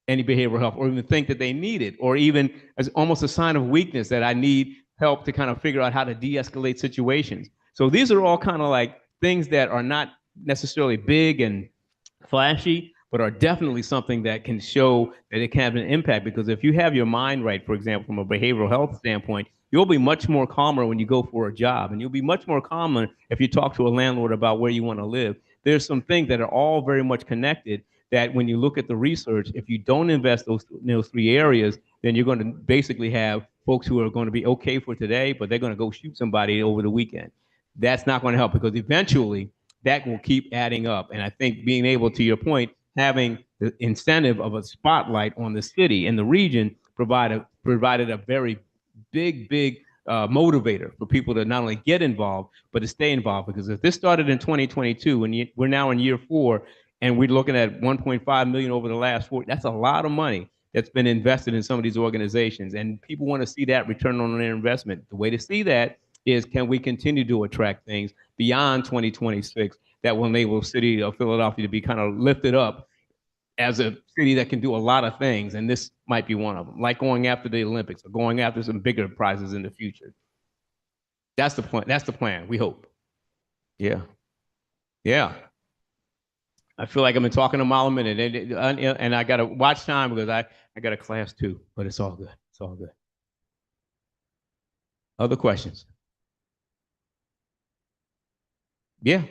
any behavioral health or even think that they need it, or even as almost a sign of weakness that I need help to kind of figure out how to de-escalate situations. So these are all kind of like things that are not necessarily big and flashy, but are definitely something that can show that it can have an impact. Because if you have your mind right, for example, from a behavioral health standpoint, you'll be much more calmer when you go for a job, and you'll be much more calmer if you talk to a landlord about where you want to live. There's some things that are all very much connected, that when you look at the research, if you don't invest those three areas, then you're going to basically have folks who are going to be okay for today, but they're going to go shoot somebody over the weekend. That's not going to help, because eventually that will keep adding up. And I think being able, to your point, having the incentive of a spotlight on the city and the region provided a very big motivator for people to not only get involved, but to stay involved. Because if this started in 2022 and we're now in year 4, and we're looking at 1.5 million over the last 4, that's a lot of money that's been invested in some of these organizations. And people want to see that return on their investment. The way to see that is, can we continue to attract things beyond 2026 that will enable the city of Philadelphia to be kind of lifted up as a city that can do a lot of things? And this might be one of them, like going after the Olympics or going after some bigger prizes in the future. That's the plan. That's the plan, we hope. Yeah. I feel like I've been talking a mile a minute, and I got to watch time because I got a class too, but it's all good. It's all good. Other questions? Yeah.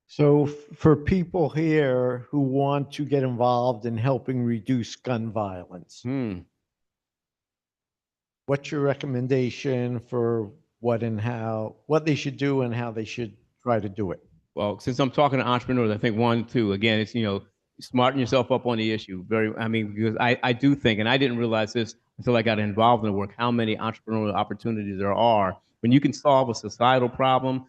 So for people here who want to get involved in helping reduce gun violence, what's your recommendation for what they should do and how they should try to do it? Well, since I'm talking to entrepreneurs, I think 1, 2, again, it's, smarten yourself up on the issue. Because I do think, and I didn't realize this until I got involved in the work, how many entrepreneurial opportunities there are when you can solve a societal problem.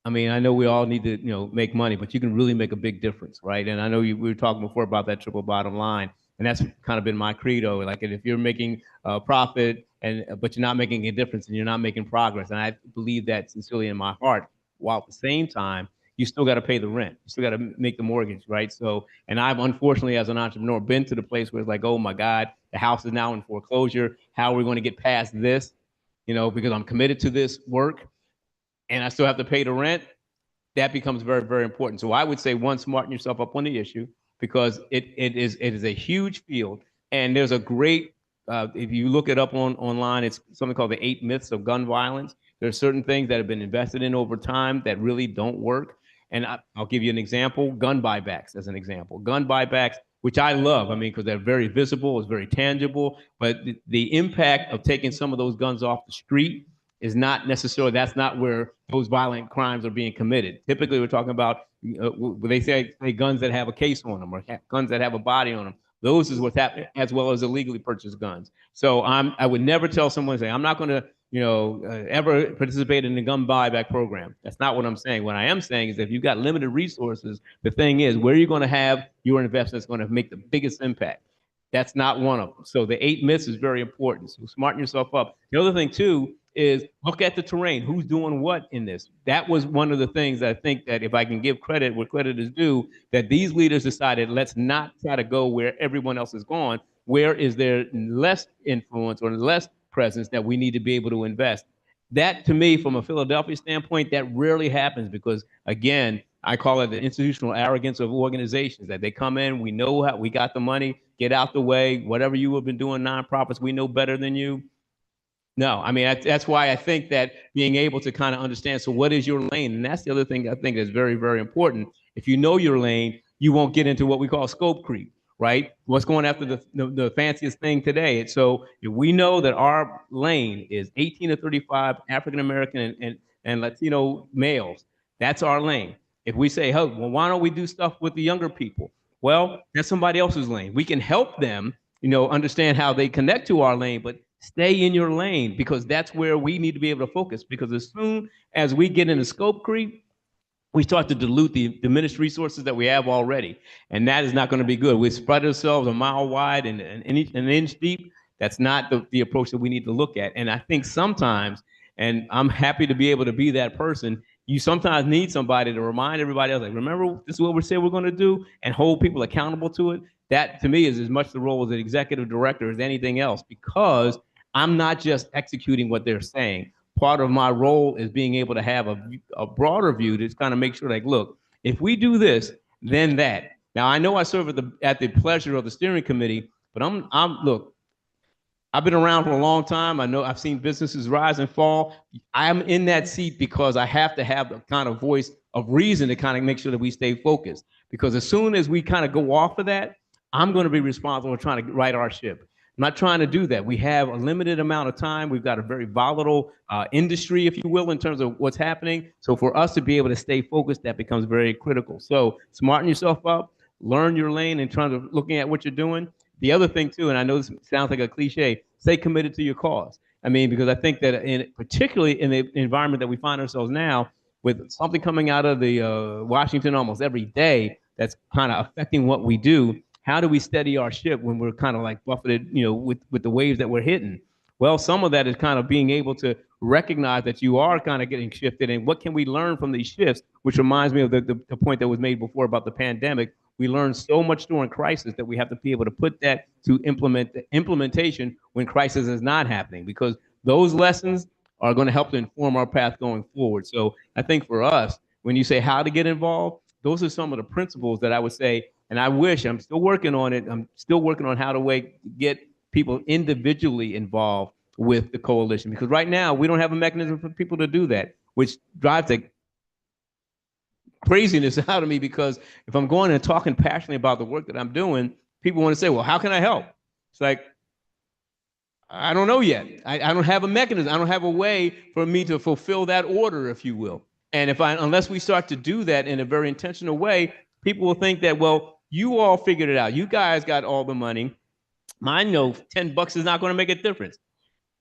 I mean, I know we all need to, make money, but you can really make a big difference, right? And I know we were talking before about that triple bottom line, and that's kind of been my credo. Like, if you're making a profit but you're not making a difference and you're not making progress, and I believe that sincerely in my heart, while at the same time, you still got to pay the rent. You still got to make the mortgage, right? So, and I've unfortunately, as an entrepreneur, been to the place where it's like, oh my God, the house is now in foreclosure. How are we going to get past this? Because I'm committed to this work and I still have to pay the rent. That becomes very, very important. So I would say, one, smarten yourself up on the issue, because it is a huge field. And there's a great, if you look it up online, it's something called the 8 myths of gun violence. There are certain things that have been invested in over time that really don't work. And I'll give you an example, gun buybacks as an example. Gun buybacks, which I love, because they're very visible, it's very tangible, but the impact of taking some of those guns off the street is not necessarily, that's not where those violent crimes are being committed. Typically, we're talking about, they say guns that have a case on them, or guns that have a body on them. Those is what's happening, as well as illegally purchased guns. So I would never tell someone, say, I'm not going to, ever participate in the gun buyback program. That's not what I'm saying. What I am saying is, if you've got limited resources, the thing is, where you're going to have your investments going to make the biggest impact. That's not one of them. So the 8 myths is very important. So smarten yourself up. The other thing too is look at the terrain. Who's doing what in this? That was one of the things that I think that, if I can give credit where credit is due, that these leaders decided, let's not try to go where everyone else is going. Where is there less influence or less presence that we need to be able to invest? That, to me, from a Philadelphia standpoint, that rarely happens, because, again, I call it the institutional arrogance of organizations, that they come in, we know how, we got the money, get out the way, whatever you have been doing, nonprofits, we know better than you. No, that's why I think that being able to kind of understand, so what is your lane? And that's the other thing I think is very, very important. If you know your lane, you won't get into what we call scope creep, right? What's going after the fanciest thing today. And so if we know that our lane is 18 to 35 African-American and Latino males, that's our lane. If we say, hey, well, why don't we do stuff with the younger people? Well, that's somebody else's lane. We can help them, understand how they connect to our lane, but stay in your lane, because that's where we need to be able to focus. Because as soon as we get into scope creep, we start to dilute the diminished resources that we have already. And that is not going to be good. We spread ourselves a mile wide and an inch deep. That's not the approach that we need to look at. And I think sometimes, and I'm happy to be able to be that person, you sometimes need somebody to remind everybody else, like, remember, this is what we said we're going to do, and hold people accountable to it. That, to me, is as much the role as an executive director as anything else, because I'm not just executing what they're saying. Part of my role is being able to have a broader view to kind of make sure, like, look, if we do this, then that. Now, I know I serve at the pleasure of the steering committee, but look, I've been around for a long time. I know I've seen businesses rise and fall. I'm in that seat because I have to have the kind of voice of reason to kind of make sure that we stay focused. Because as soon as we kind of go off of that, I'm going to be responsible for trying to right our ship. I'm not trying to do that. We have a limited amount of time. We've got a very volatile industry, if you will, in terms of what's happening. So for us to be able to stay focused, that becomes very critical. So smarten yourself up, learn your lane in terms of looking at what you're doing. The other thing too, and I know this sounds like a cliche, stay committed to your cause. Because I think that particularly in the environment that we find ourselves now, with something coming out of the Washington almost every day that's kind of affecting what we do, how do we steady our ship when we're kind of like buffeted, with the waves that we're hitting? Well, some of that is kind of being able to recognize that you are kind of getting shifted, and what can we learn from these shifts, which reminds me of the point that was made before about the pandemic. We learned so much during crisis that we have to be able to put that to implementation when crisis is not happening, because those lessons are going to help to inform our path going forward. So I think for us, when you say how to get involved, those are some of the principles that I would say, and I wish, I'm still working on it. I'm still working on how to get people individually involved with the coalition, because right now we don't have a mechanism for people to do that, which drives the craziness out of me, because if I'm going and talking passionately about the work that I'm doing, people want to say, well, how can I help? It's like, I don't know yet. I don't have a mechanism. I don't have a way for me to fulfill that order, if you will. And unless we start to do that in a very intentional way, people will think that, well, You all figured it out. You guys got all the money. Mine know $10 is not going to make a difference.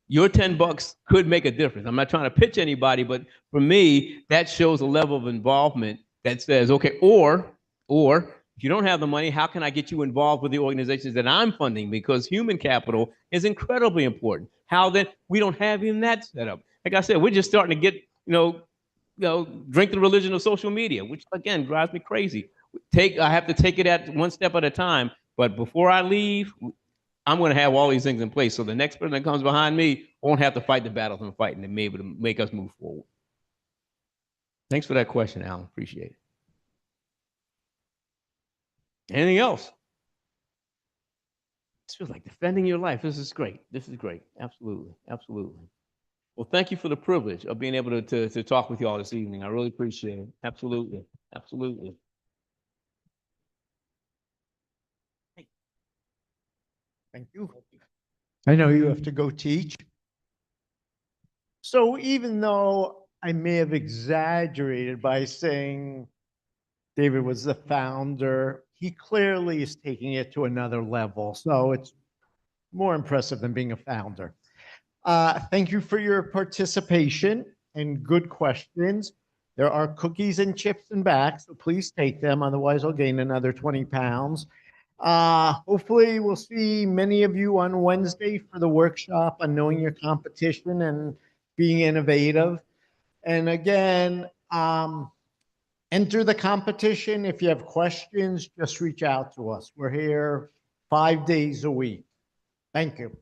Your $10 could make a difference. I'm not trying to pitch anybody, but for me, that shows a level of involvement that says, okay, or if you don't have the money, how can I get you involved with the organizations that I'm funding? Because human capital is incredibly important. How then we don't have even that set up. Like I said, we're just starting to get, drink the religion of social media, which again drives me crazy. I have to take it at one step at a time. But before I leave, I'm going to have all these things in place. So the next person that comes behind me won't have to fight the battles I'm fighting and be able to make us move forward. Thanks for that question, Alan. Appreciate it. Anything else? This feels like defending your life. This is great. This is great. Absolutely. Absolutely. Well, thank you for the privilege of being able to talk with you all this evening. I really appreciate it. Absolutely. Absolutely. Thank you. I know you have to go teach. So even though I may have exaggerated by saying David was the founder, he clearly is taking it to another level. So it's more impressive than being a founder. Thank you for your participation and good questions. There are cookies and chips in back, so please take them. Otherwise, I'll gain another 20 pounds. Hopefully, we'll see many of you on Wednesday for the workshop on knowing your competition and being innovative. And again, enter the competition. If you have questions, just reach out to us. We're here 5 days a week. Thank you.